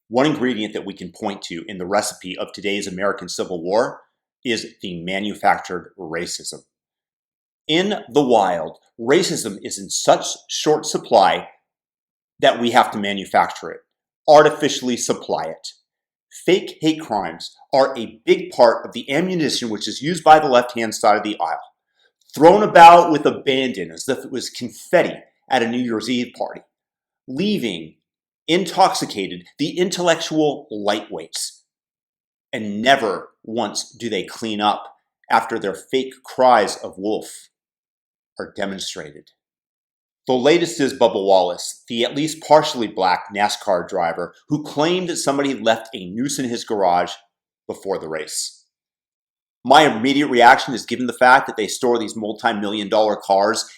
One ingredient that we can point to in the recipe of today's American Civil War is the manufactured racism. In the wild, racism is in such short supply that we have to manufacture it, artificially supply it. Fake hate crimes are a big part of the ammunition which is used by the left-hand side of the aisle, thrown about with abandon as if it was confetti at a New Year's Eve party, leaving intoxicated the intellectual lightweights. And never once do they clean up after their fake cries of wolf are demonstrated. The latest is Bubba Wallace, the at least partially black NASCAR driver who claimed that somebody left a noose in his garage before the race. My immediate reaction is, given the fact that they store these multi-million-dollar cars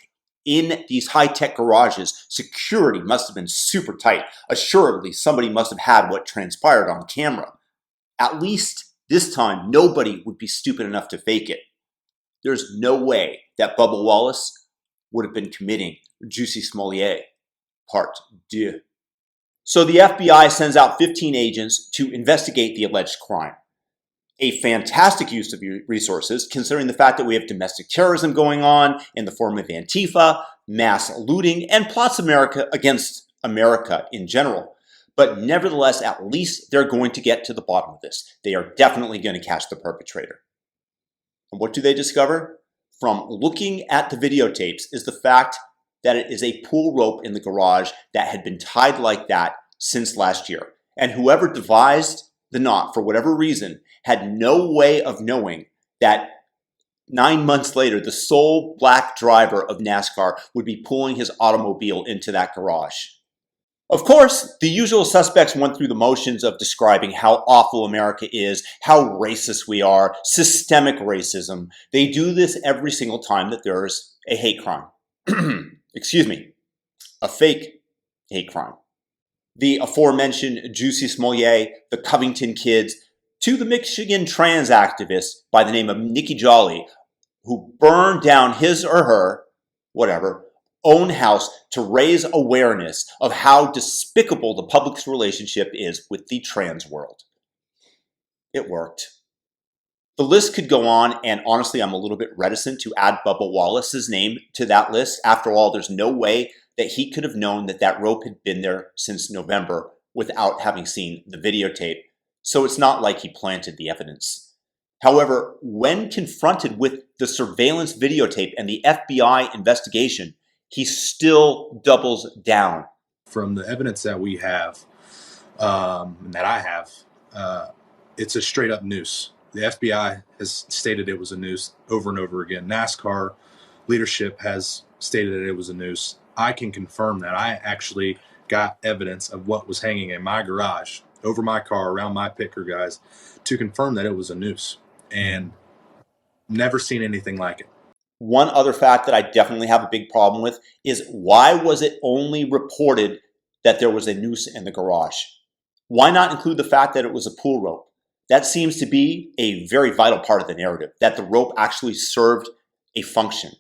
in these high-tech garages, security must have been super tight. Assuredly, somebody must have had what transpired on camera. At least this time, nobody would be stupid enough to fake it. There's no way that Bubba Wallace would have been committing Jussie Smollett Part 2. So the FBI sends out 15 agents to investigate the alleged crime. A fantastic use of resources, considering the fact that we have domestic terrorism going on in the form of Antifa, mass looting, and plots against America in general. But nevertheless, at least they're going to get to the bottom of this. They are definitely going to catch the perpetrator. And what do they discover? From looking at the videotapes is the fact that it is a pull rope in the garage that had been tied like that since last year. And whoever devised the knot, for whatever reason, had no way of knowing that 9 months later, the sole black driver of NASCAR would be pulling his automobile into that garage. Of course, the usual suspects went through the motions of describing how awful America is, how racist we are, systemic racism. They do this every single time that there's a hate crime. Excuse me, a fake hate crime. The aforementioned Jussie Smollett, the Covington kids, to the Michigan trans activist by the name of Nikki Jolly, who burned down his or her, whatever, own house to raise awareness of how despicable the public's relationship is with the trans world. It worked. The list could go on, and honestly, I'm a little bit reticent to add Bubba Wallace's name to that list. After all, there's no way that he could have known that that rope had been there since November without having seen the videotape. So it's not like he planted the evidence. However, when confronted with the surveillance videotape and the FBI investigation, he still doubles down. From the evidence that we have, that I have, it's a straight up noose. The FBI has stated it was a noose over and over again. NASCAR leadership has stated that it was a noose. I can confirm that. I actually got evidence of what was hanging in my garage, over my car, around my picker guys, to confirm that it was a noose. And never seen anything like it. One other fact that I definitely have a big problem with is, why was it only reported that there was a noose in the garage? Why not include the fact that it was a pull rope? That seems to be a very vital part of the narrative, that the rope actually served a function.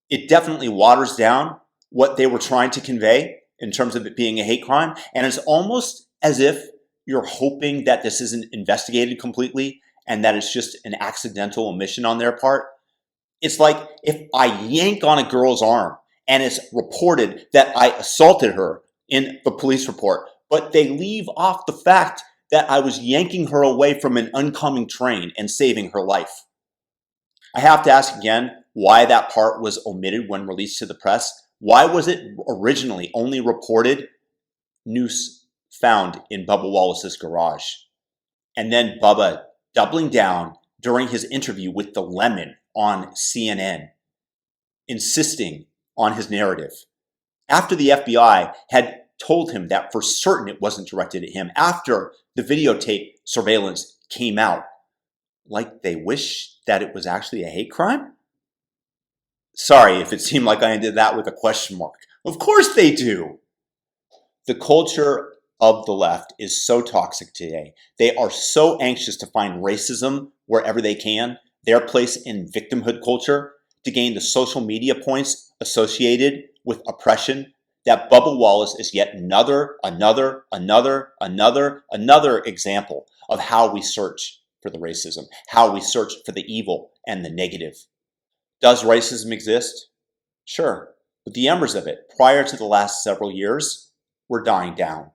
It definitely waters down what they were trying to convey in terms of it being a hate crime, and it's almost as if you're hoping that this isn't investigated completely and that it's just an accidental omission on their part. It's like if I yank on a girl's arm and it's reported that I assaulted her in the police report, but they leave off the fact that I was yanking her away from an oncoming train and saving her life. I have to ask again why that part was omitted when released to the press. Why was it originally only reported noose found in Bubba Wallace's garage? And then Bubba doubling down during his interview with the Lemon on CNN, insisting on his narrative. After the FBI had told him that for certain it wasn't directed at him, after the videotape surveillance came out, like they wish that it was actually a hate crime? Sorry if it seemed like I ended that with a question mark. Of course they do. The culture of the left is so toxic today. They are so anxious to find racism wherever they can, their place in victimhood culture, to gain the social media points associated with oppression, that Bubba Wallace is yet another example of how we search for the racism, how we search for the evil and the negative. Does racism exist? Sure, but the embers of it prior to the last several years were dying down.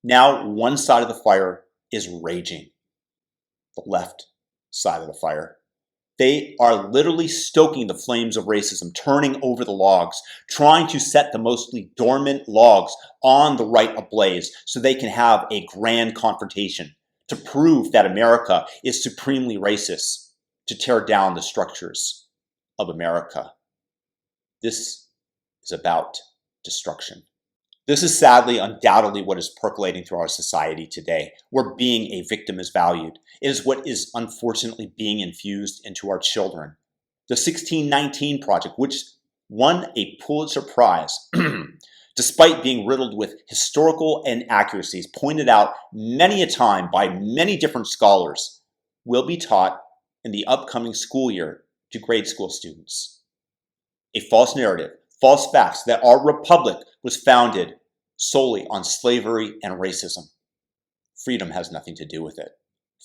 Now one side of the fire is raging, the left side of the fire. They are literally stoking the flames of racism, turning over the logs, trying to set the mostly dormant logs on the right ablaze so they can have a grand confrontation to prove that America is supremely racist, to tear down the structures of America. This is about destruction. This is sadly, undoubtedly what is percolating through our society today, where being a victim is valued. It is what is unfortunately being infused into our children. The 1619 Project, which won a Pulitzer Prize, despite being riddled with historical inaccuracies pointed out many a time by many different scholars, will be taught in the upcoming school year to grade school students. A false narrative, false facts that our republic was founded solely on slavery and racism. Freedom has nothing to do with it.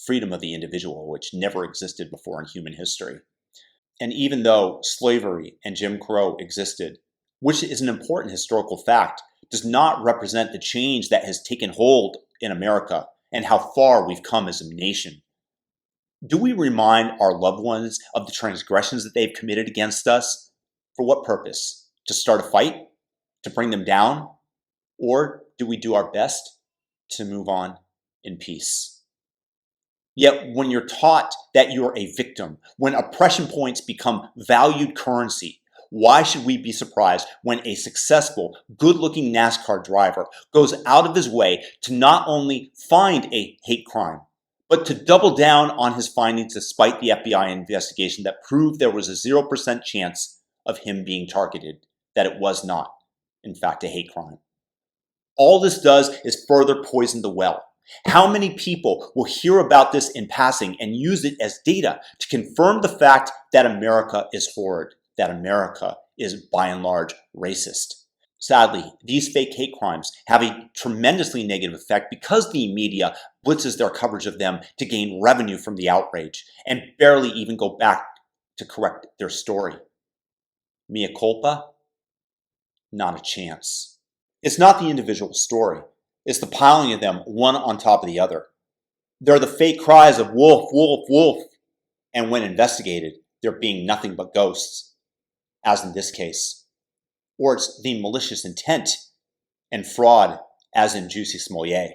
Freedom of the individual, which never existed before in human history. And even though slavery and Jim Crow existed, which is an important historical fact, does not represent the change that has taken hold in America and how far we've come as a nation. Do we remind our loved ones of the transgressions that they've committed against us? For what purpose? To start a fight? To bring them down? Or do we do our best to move on in peace? Yet when you're taught that you're a victim, when oppression points become valued currency, why should we be surprised when a successful, good-looking NASCAR driver goes out of his way to not only find a hate crime, but to double down on his findings despite the FBI investigation that proved there was a 0% chance of him being targeted, that it was not, in fact, a hate crime. All this does is further poison the well. How many people will hear about this in passing and use it as data to confirm the fact that America is horrid, that America is by and large racist? Sadly, these fake hate crimes have a tremendously negative effect because the media blitzes their coverage of them to gain revenue from the outrage and barely even go back to correct their story. Mea culpa? Not a chance. It's not the individual story. It's the piling of them one on top of the other. They're the fake cries of wolf, wolf, wolf. And when investigated, they're being nothing but ghosts, as in this case. Or it's the malicious intent and fraud, as in Jussie Smollett.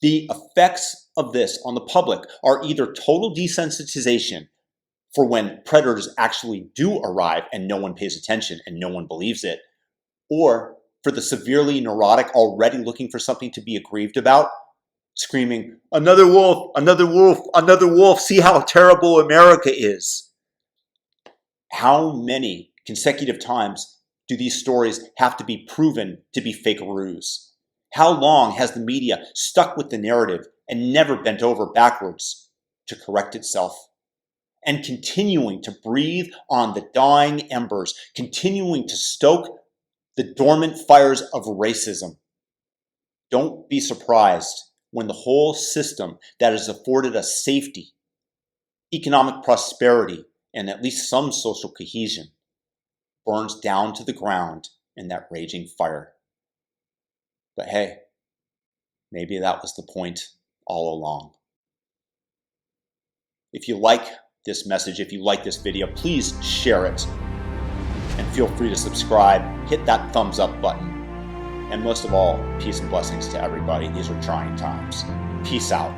The effects of this on the public are either total desensitization for when predators actually do arrive and no one pays attention and no one believes it, or for the severely neurotic already looking for something to be aggrieved about, screaming, "Another wolf, another wolf, another wolf, see how terrible America is." How many consecutive times do these stories have to be proven to be fake ruse? How long has the media stuck with the narrative and never bent over backwards to correct itself? And continuing to breathe on the dying embers, continuing to stoke the dormant fires of racism. Don't be surprised when the whole system that has afforded us safety, economic prosperity, and at least some social cohesion burns down to the ground in that raging fire. But hey, maybe that was the point all along. If you like this message, if you like this video, please share it. And feel free to subscribe, hit that thumbs up button. And most of all, peace and blessings to everybody. These are trying times. Peace out.